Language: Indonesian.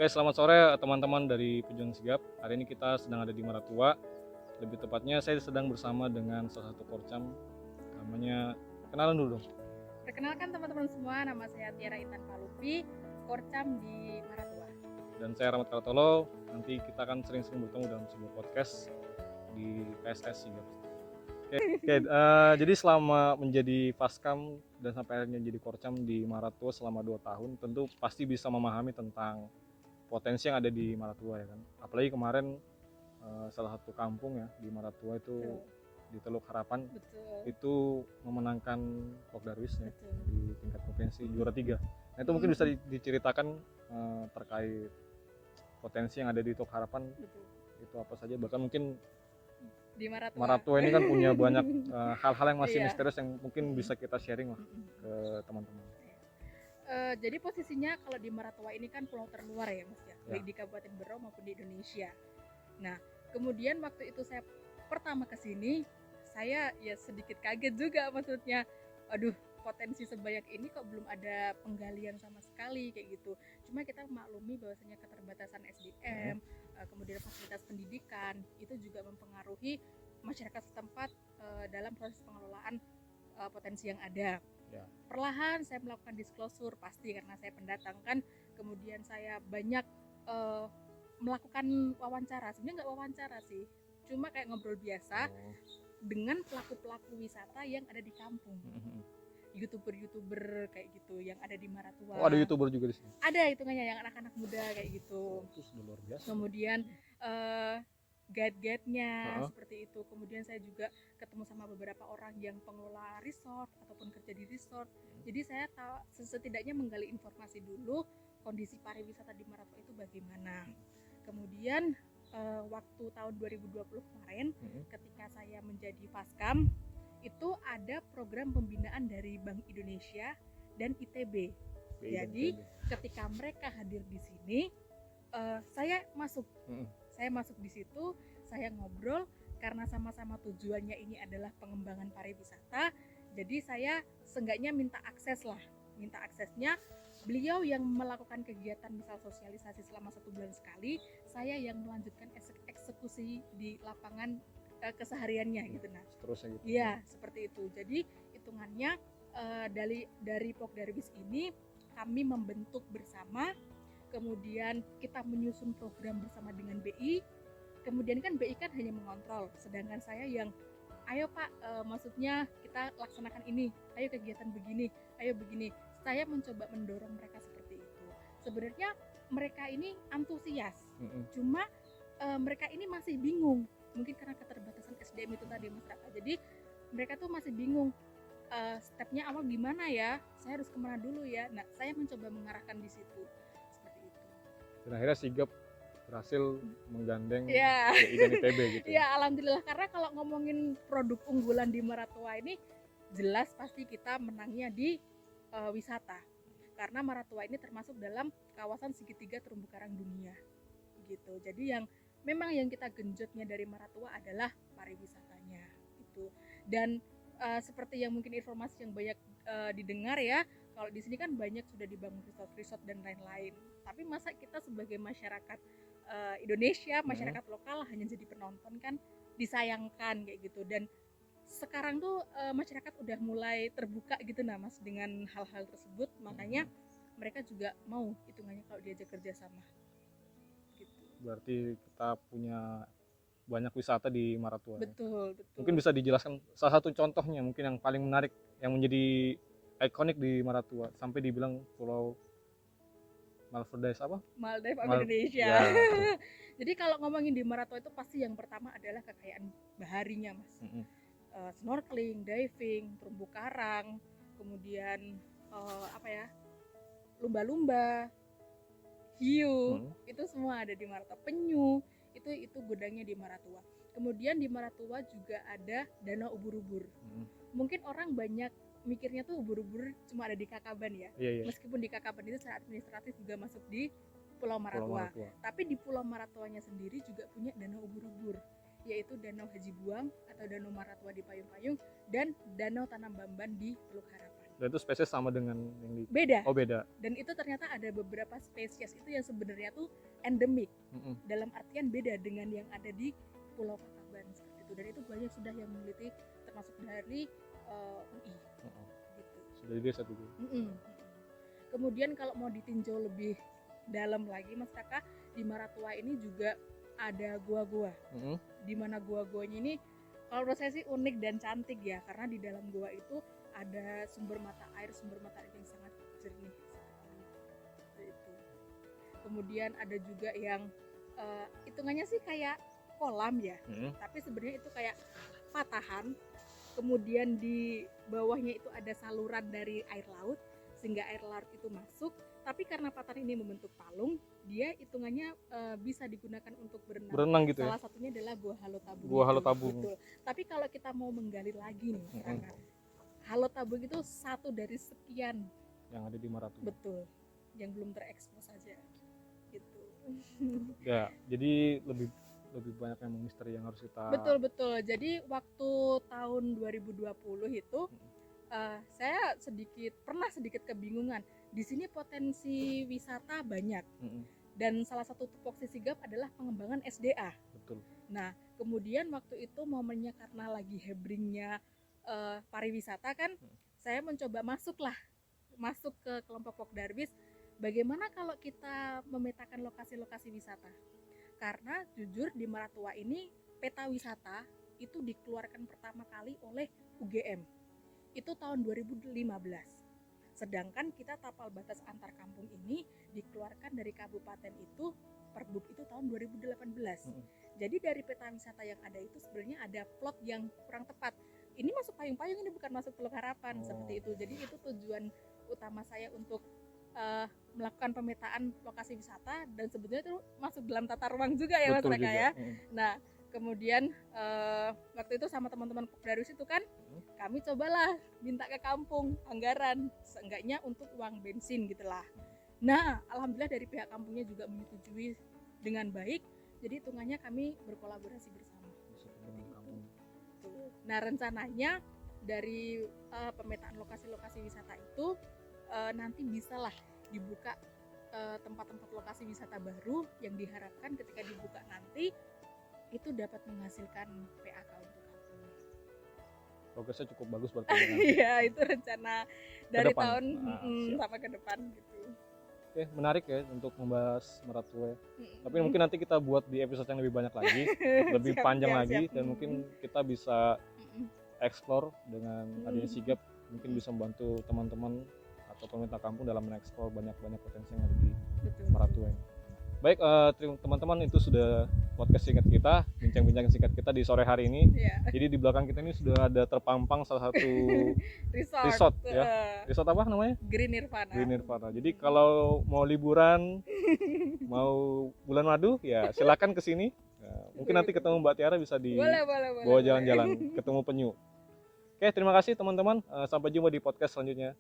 Oke, selamat sore teman-teman dari Pejuang Sigap. Hari ini kita sedang ada di Maratua. Lebih tepatnya saya sedang bersama dengan salah satu korcam. Namanya, kenalan dulu dong. Perkenalkan teman-teman semua, nama saya Tiara Intan Palupi, korcam di Maratua. Dan saya Rahmat Karatolo. Nanti kita akan sering-sering bertemu dalam sebuah podcast di PSS Sigap. Oke, jadi selama menjadi Paskam dan sampai akhirnya jadi korcam di Maratua selama 2 tahun, tentu pasti bisa memahami tentang potensi yang ada di Maratua ya kan. Apalagi kemarin salah satu kampung ya di Maratua itu di Teluk Harapan. Betul. Itu memenangkan Pok Darwis ya di tingkat provinsi juara 3. Nah itu mungkin bisa diceritakan terkait potensi yang ada di Teluk Harapan. Betul. Itu apa saja, bahkan mungkin Di Maratua ini kan punya banyak hal-hal yang masih Iya. misterius yang mungkin bisa kita sharing lah ke teman-teman. Jadi posisinya kalau di Maratua ini kan pulau terluar ya Mas ya, Ya. baik di Kabupaten Berau maupun di Indonesia. Nah, kemudian waktu itu saya pertama ke sini, saya ya sedikit kaget juga, maksudnya, aduh, potensi sebanyak ini kok belum ada penggalian sama sekali kayak gitu. Cuma kita maklumi bahwasanya keterbatasan SDM, kemudian fasilitas pendidikan itu juga mempengaruhi masyarakat setempat dalam proses pengelolaan potensi yang ada. Ya. Perlahan saya melakukan disclosure, pasti karena saya pendatang kan, kemudian saya banyak melakukan wawancara. Sebenarnya nggak wawancara sih, cuma kayak ngobrol biasa dengan pelaku-pelaku wisata yang ada di kampung, youtuber kayak gitu yang ada di Maratua. Oh, ada YouTuber juga di sini. Ada hitungannya yang anak-anak muda kayak gitu. Itu sudah luar biasa. Kemudian guide-nya seperti itu. Kemudian saya juga ketemu sama beberapa orang yang pengelola resort ataupun kerja di resort. Jadi saya tahu, setidaknya menggali informasi dulu kondisi pariwisata di Maratua itu bagaimana. Kemudian waktu tahun 2020 kemarin ketika saya menjadi Paskam, itu ada program pembinaan dari Bank Indonesia dan ITB. Jadi ketika mereka hadir di sini, saya masuk. Saya masuk di situ, saya ngobrol karena sama-sama tujuannya ini adalah pengembangan pariwisata. Jadi saya seenggaknya minta aksesnya. Beliau yang melakukan kegiatan misal sosialisasi selama 1 bulan sekali, saya yang melanjutkan eksekusi di lapangan kesehariannya gitu. Nah, terusnya gitu. Iya, seperti itu. Jadi hitungannya dari Pok Darwis ini kami membentuk bersama. Kemudian kita menyusun program bersama dengan BI. Kemudian kan BI kan hanya mengontrol, sedangkan saya yang ayo Pak, maksudnya kita laksanakan ini, ayo kegiatan begini, ayo begini. Saya mencoba mendorong mereka seperti itu. Sebenarnya mereka ini antusias, cuma mereka ini masih bingung, mungkin karena keterbatasan SDM itu tadi Mas Raka. Jadi mereka tuh masih bingung, stepnya awal gimana ya, saya harus kemana dulu ya. Nah, saya mencoba mengarahkan di situ. Dan akhirnya Sigap berhasil menggandeng BI Ya. dan ITB gitu. Ya, alhamdulillah, karena kalau ngomongin produk unggulan di Maratua ini jelas pasti kita menangnya di wisata. Karena Maratua ini termasuk dalam kawasan segitiga terumbu karang dunia. Gitu. Jadi yang memang yang kita genjotnya dari Maratua adalah pariwisatanya gitu. Dan seperti yang mungkin informasi yang banyak didengar ya, kalau di sini kan banyak sudah dibangun resort dan lain-lain. Tapi masa kita sebagai masyarakat Indonesia, masyarakat lokal hanya jadi penonton kan, disayangkan kayak gitu. Dan sekarang tuh masyarakat udah mulai terbuka gitu nah Mas dengan hal-hal tersebut, makanya mereka juga mau hitungannya kalau diajak kerjasama. Gitu. Berarti kita punya banyak wisata di Maratua. Betul. Mungkin bisa dijelaskan salah satu contohnya mungkin yang paling menarik yang menjadi ikonik di Maratua sampai dibilang pulau Maldives Indonesia. Ya. Jadi kalau ngomongin di Maratua itu pasti yang pertama adalah kekayaan baharinya Mas. Snorkeling, diving, terumbu karang, kemudian lumba-lumba, hiu, itu semua ada di Maratua. Penyu, itu gudangnya di Maratua. Kemudian di Maratua juga ada Danau Ubur-ubur. Mungkin orang banyak mikirnya tuh ubur-ubur cuma ada di Kakaban ya. Iya. Meskipun di Kakaban itu secara administratif juga masuk di Pulau Maratua. Tapi di Pulau Maratuanya sendiri juga punya danau ubur-ubur, yaitu Danau Haji Buang atau Danau Maratua di Payung-Payung dan Danau Tanambamban di Teluk Harapan. Dan itu spesies sama dengan yang di Beda. Oh, beda. Dan itu ternyata ada beberapa spesies itu yang sebenarnya tuh endemik. Dalam artian beda dengan yang ada di Pulau Kakaban seperti itu. Dan itu banyak sudah yang meneliti termasuk dari UI. Gitu. Sudah di desa juga. Kemudian kalau mau ditinjau lebih dalam lagi Mas Raka, di Maratua ini juga ada gua-gua. Di mana gua-guanya ini kalau menurut saya sih unik dan cantik ya, karena di dalam gua itu ada sumber mata air yang sangat jernih sekali. Itu. Kemudian ada juga yang hitungannya sih kayak kolam ya, tapi sebenarnya itu kayak patahan. Kemudian di bawahnya itu ada saluran dari air laut, sehingga air laut itu masuk. Tapi karena patahan ini membentuk palung, dia hitungannya bisa digunakan untuk berenang gitu. Salah satunya adalah Gua Halotabung. Gua Halotabung. Betul. Tapi kalau kita mau menggali lagi nih, Halotabung itu satu dari sekian yang ada di Maratua. Betul. Yang belum terekspos saja. Gitu. Ya, jadi lebih banyak yang misteri yang harus kita. Betul. Jadi waktu tahun 2020 itu saya pernah sedikit kebingungan. Di sini potensi wisata banyak. Dan salah satu tupoksi sigap adalah pengembangan SDA. Betul. Nah, kemudian waktu itu momennya karena lagi hebringnya pariwisata kan, saya mencoba masuk ke kelompok Pokdarbis. Bagaimana kalau kita memetakan lokasi-lokasi wisata? Karena jujur di Maratua ini peta wisata itu dikeluarkan pertama kali oleh UGM. Itu tahun 2015. Sedangkan kita tapal batas antar kampung ini dikeluarkan dari kabupaten itu, Perbub itu tahun 2018. Jadi dari peta wisata yang ada itu sebenarnya ada plot yang kurang tepat. Ini masuk Payung-Payung, ini bukan masuk Teluk Harapan, seperti itu. Jadi itu tujuan utama saya untuk melakukan pemetaan lokasi wisata, dan sebetulnya itu masuk dalam tata ruang juga ya Mas Raka ya. Nah, kemudian waktu itu sama teman-teman Pokdarbis itu kan kami cobalah minta ke kampung anggaran seenggaknya untuk uang bensin gitulah. Nah, alhamdulillah dari pihak kampungnya juga menyetujui dengan baik, jadi hitungannya kami berkolaborasi bersama. Nah, rencananya dari pemetaan lokasi-lokasi wisata itu nanti bisalah dibuka tempat-tempat lokasi wisata baru yang diharapkan ketika dibuka nanti itu dapat menghasilkan PAK untuk kampung. Progresnya cukup bagus berarti. Iya, itu rencana dari tahun sampai ke depan gitu. Oke, menarik ya untuk membahas Maratua. Tapi mungkin nanti kita buat di episode yang lebih banyak lagi, lebih panjang lagi, dan mungkin kita bisa explore dengan adanya sigap, mungkin bisa membantu teman-teman atau pemerintah kampung dalam mengeksplor banyak-banyak potensi yang ada di Maratua. Baik, teman-teman, itu sudah podcast singkat kita, bincang-bincang singkat kita di sore hari ini. Jadi di belakang kita ini sudah ada terpampang salah satu resort ya. Resort apa namanya? Green Nirvana. Jadi kalau mau liburan, mau bulan madu, ya silakan ke sini. Mungkin nanti ketemu Mbak Tiara bisa bawa jalan-jalan, ketemu penyu. Oke, terima kasih teman-teman. Sampai jumpa di podcast selanjutnya.